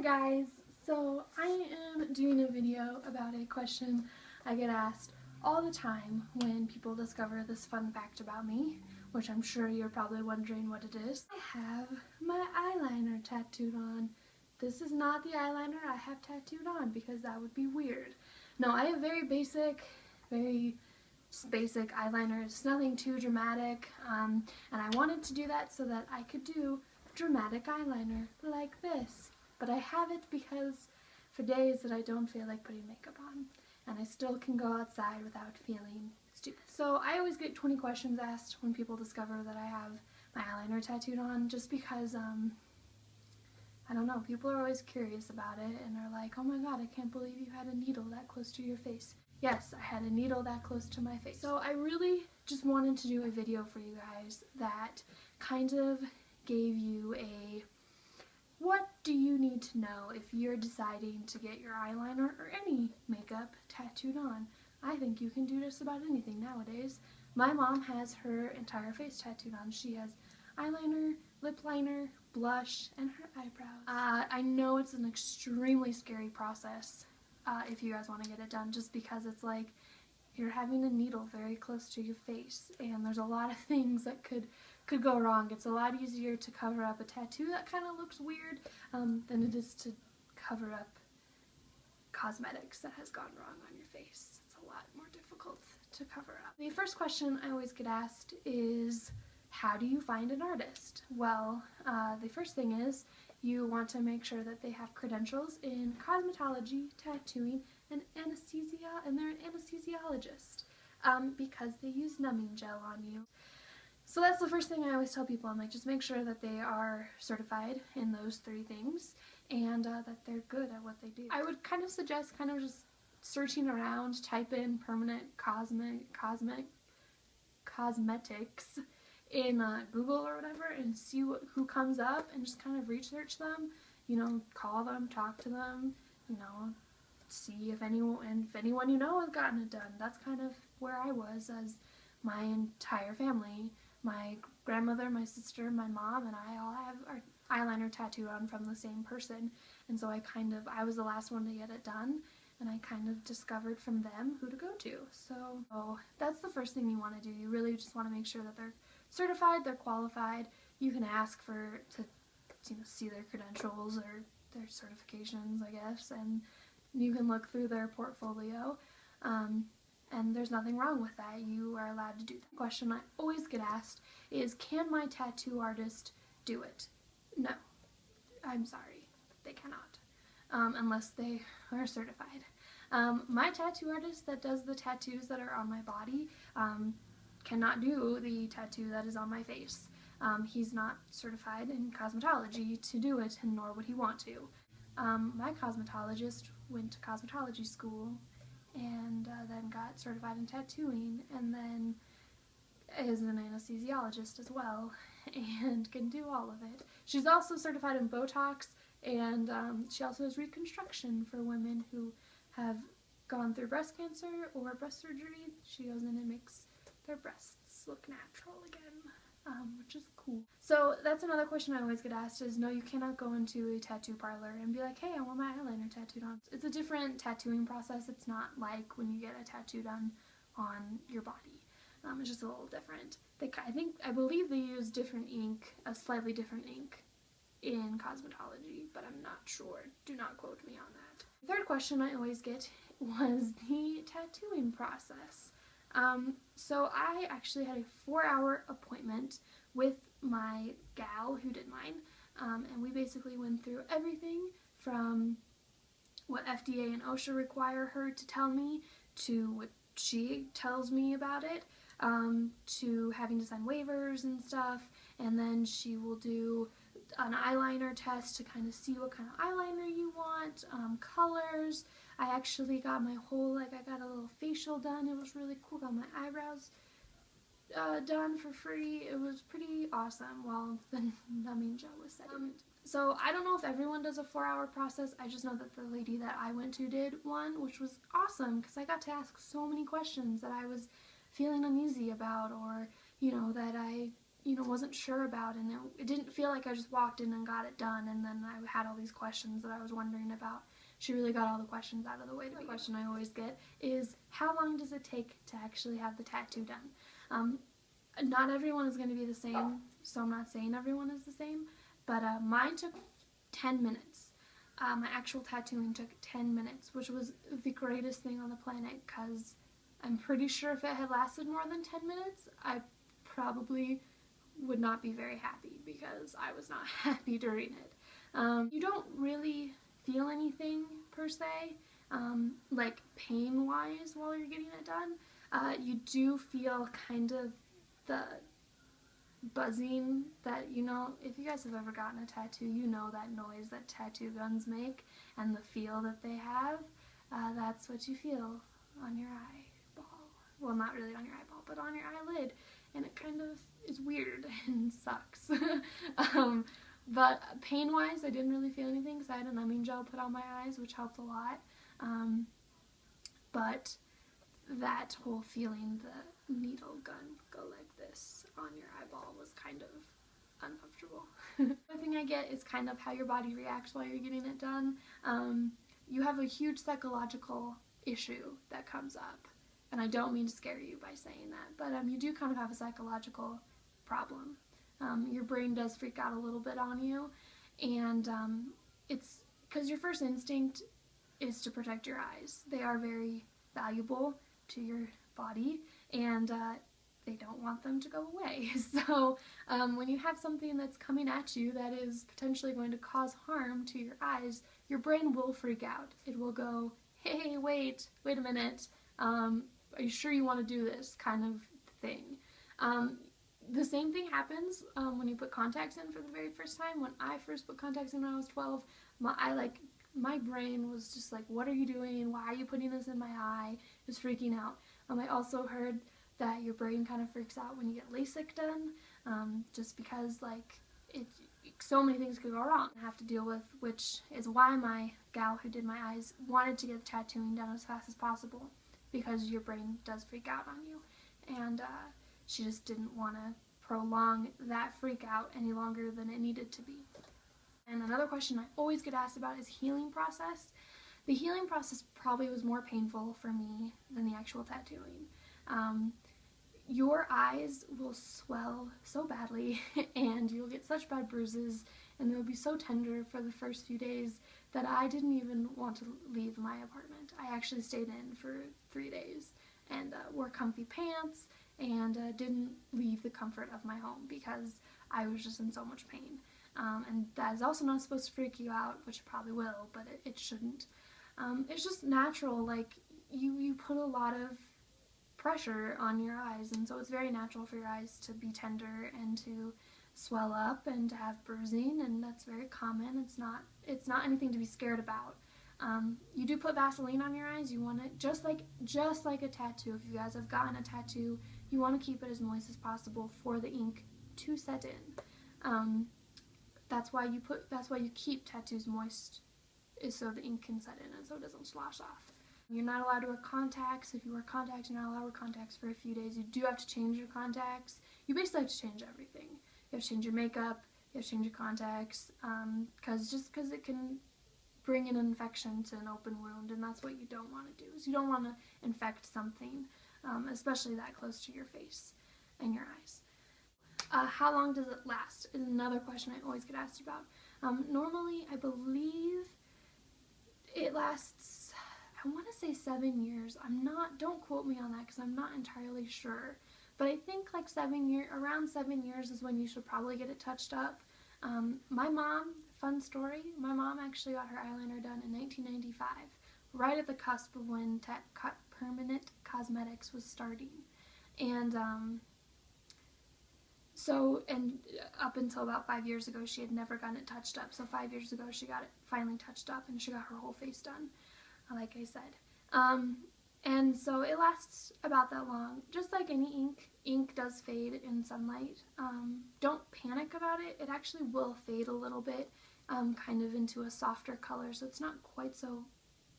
guys, so I am doing a video about a question I get asked all the time when people discover this fun fact about me, which I'm sure you're probably wondering what it is. I have my eyeliner tattooed on. This is not the eyeliner I have tattooed on because that would be weird. No, I have very basic eyeliner. It's nothing too dramatic, and I wanted to do that so that I could do dramatic eyeliner like this. But I have it because for days that I don't feel like putting makeup on, and I still can go outside without feeling stupid. So I always get 20 questions asked when people discover that I have my eyeliner tattooed on, just because I don't know, people are always curious about it and are like, oh my god, I can't believe you had a needle that close to your face. Yes, I had a needle that close to my face. So I really just wanted to do a video for you guys that kind of gave you a what do you need to know if you're deciding to get your eyeliner or any makeup tattooed on. I think you can do just about anything nowadays. My mom has her entire face tattooed on. She has eyeliner, lip liner, blush, and her eyebrows. I know it's an extremely scary process if you guys want to get it done, just because it's like you're having a needle very close to your face, and there's a lot of things that could go wrong. It's a lot easier to cover up a tattoo that kind of looks weird than it is to cover up cosmetics that has gone wrong on your face. It's a lot more difficult to cover up. The first question I always get asked is, how do you find an artist? Well, the first thing is you want to make sure that they have credentials in cosmetology, tattooing, and anesthesia, and they're an anesthesiologist because they use numbing gel on you. So that's the first thing I always tell people. I'm like, just make sure that they are certified in those three things and that they're good at what they do. I would kind of suggest just searching around, type in permanent cosmetics in Google or whatever and see who comes up and just kind of research them, you know, call them, talk to them, you know, see if anyone you know has gotten it done. That's kind of where I was, as my entire family, my grandmother, my sister, my mom, and I all have our eyeliner tattooed on from the same person, and so I was the last one to get it done, and I kind of discovered from them who to go to. So that's the first thing you want to do. You really just want to make sure that they're certified, they're qualified. You can ask to see their credentials or their certifications, I guess, and you can look through their portfolio. And there's nothing wrong with that. You are allowed to do that. The question I always get asked is, can my tattoo artist do it? No. I'm sorry. They cannot. Unless they are certified. My tattoo artist that does the tattoos that are on my body cannot do the tattoo that is on my face. He's not certified in cosmetology to do it, and nor would he want to. My cosmetologist went to cosmetology school and then got certified in tattooing, and then is an anesthesiologist as well, and can do all of it. She's also certified in Botox, and she also has reconstruction for women who have gone through breast cancer or breast surgery. She goes in and makes their breasts look natural again, which is cool. So that's another question I always get asked is, no, you cannot go into a tattoo parlor and be like, hey, I want my eyeliner tattooed on. It's a different tattooing process. It's not like when you get a tattoo done on your body. It's just a little different. I believe they use different ink, a slightly different ink in cosmetology, but I'm not sure. Do not quote me on that. The third question I always get was the tattooing process. So I actually had a 4-hour appointment with my gal who did mine, and we basically went through everything from what FDA and OSHA require her to tell me, to what she tells me about it, to having to sign waivers and stuff, and then she will do an eyeliner test to kind of see what kind of eyeliner you want, colors. I actually got my whole, I got a little facial done. It was really cool. Got my eyebrows done for free. It was pretty awesome while the numbing gel was setting. So I don't know if everyone does a 4-hour process. I just know that the lady that I went to did one, which was awesome because I got to ask so many questions that I was feeling uneasy about, or, you know, that I wasn't sure about, and it didn't feel like I just walked in and got it done and then I had all these questions that I was wondering about. She really got all the questions out of the way. The question I always get is, how long does it take to actually have the tattoo done? Not everyone is going to be the same, so I'm not saying everyone is the same, but mine took 10 minutes. My actual tattooing took 10 minutes, which was the greatest thing on the planet, because I'm pretty sure if it had lasted more than 10 minutes, I probably would not be very happy, because I was not happy during it. You don't really feel anything per se, like pain-wise while you're getting it done. You do feel kind of the buzzing that, if you guys have ever gotten a tattoo, you know that noise that tattoo guns make and the feel that they have. That's what you feel on your eyeball. Well, not really on your eyeball, but on your eyelid. And it kind of is weird and sucks. But pain-wise, I didn't really feel anything because I had a numbing gel put on my eyes, which helped a lot. But that whole feeling the needle gun go like this on your eyeball was kind of uncomfortable. The other thing I get is kind of how your body reacts while you're getting it done. You have a huge psychological issue that comes up. And I don't mean to scare you by saying that, but you do kind of have a psychological problem. Your brain does freak out a little bit on you, and it's because your first instinct is to protect your eyes. They are very valuable to your body, and they don't want them to go away. So when you have something that's coming at you that is potentially going to cause harm to your eyes, your brain will freak out. It will go, hey, wait a minute, are you sure you want to do this kind of thing. The same thing happens when you put contacts in for the very first time. When I first put contacts in when I was 12, my brain was just like, what are you doing? Why are you putting this in my eye? It was freaking out. I also heard that your brain kind of freaks out when you get LASIK done, just because so many things could go wrong I have to deal with, which is why my gal who did my eyes wanted to get the tattooing done as fast as possible, because your brain does freak out on you, and she just didn't want to prolong that freak out any longer than it needed to be. And another question I always get asked about is healing process. The healing process probably was more painful for me than the actual tattooing. Your eyes will swell so badly and you'll get such bad bruises, and they'll be so tender for the first few days that I didn't even want to leave my apartment. I actually stayed in for 3 days and wore comfy pants and didn't leave the comfort of my home because I was just in so much pain. And that is also not supposed to freak you out, which it probably will, but it shouldn't. It's just natural, you put a lot of pressure on your eyes, and so it's very natural for your eyes to be tender and to swell up and to have bruising, and that's very common. It's not anything to be scared about. You do put Vaseline on your eyes. You want it just like a tattoo. If you guys have gotten a tattoo, you want to keep it as moist as possible for the ink to set in. That's why you keep tattoos moist, is so the ink can set in and so it doesn't slosh off. You're not allowed to wear contacts. If you wear contacts, you're not allowed to wear contacts for a few days. You do have to change your contacts. You basically have to change everything. You have to change your makeup, you have to change your contacts, because it can bring an infection to an open wound, and that's what you don't want to do. Is you don't want to infect something, especially that close to your face and your eyes. How long does it last is another question I always get asked about. Normally, I believe it lasts, I want to say 7 years. Don't quote me on that because I'm not entirely sure. But I think around 7 years is when you should probably get it touched up. My mom, fun story, my mom actually got her eyeliner done in 1995, right at the cusp of when permanent cosmetics was starting. And up until about 5 years ago, she had never gotten it touched up. So 5 years ago, she got it finally touched up, and she got her whole face done, like I said. And so it lasts about that long. Just like any ink, ink does fade in sunlight. Don't panic about it. It actually will fade a little bit, kind of into a softer color, so it's not quite so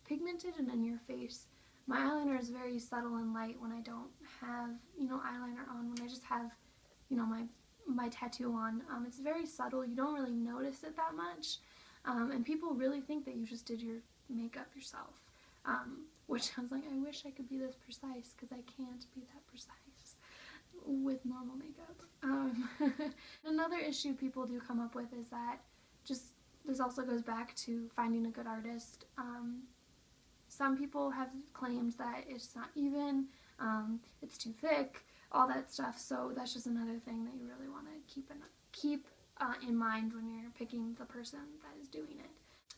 pigmented and in your face. My eyeliner is very subtle and light when I don't have, eyeliner on. When I just have, my my tattoo on. It's very subtle, you don't really notice it that much, and people really think that you just did your makeup yourself, which I was like, I wish I could be this precise, because I can't be that precise with normal makeup. Another issue people do come up with is that this also goes back to finding a good artist. Some people have claimed that it's not even, it's too thick, all that stuff, so that's just another thing that you really want to keep in mind when you're picking the person that is doing it.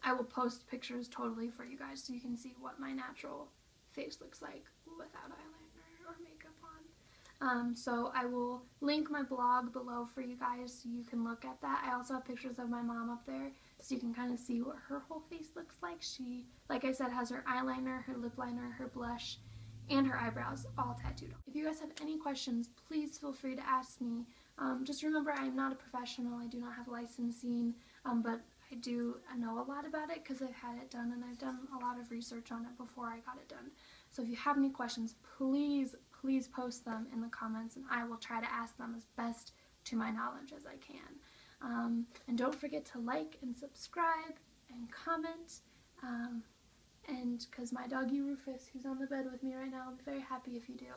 I will post pictures totally for you guys so you can see what my natural face looks like without eyeliner or makeup on. So I will link my blog below for you guys so you can look at that. I also have pictures of my mom up there so you can kind of see what her whole face looks like. She, like I said, has her eyeliner, her lip liner, her blush, and her eyebrows all tattooed on. If you guys have any questions, please feel free to ask me. Just remember, I'm not a professional. I do not have licensing, but I do know a lot about it because I've had it done, and I've done a lot of research on it before I got it done. So if you have any questions, please post them in the comments, and I will try to ask them as best to my knowledge as I can. And don't forget to like and subscribe and comment. And because my doggy Rufus, who's on the bed with me right now, I'll be very happy if you do.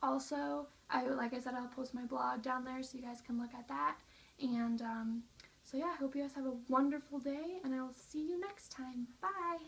Also, like I said, I'll post my blog down there so you guys can look at that. And so yeah, I hope you guys have a wonderful day, and I will see you next time. Bye!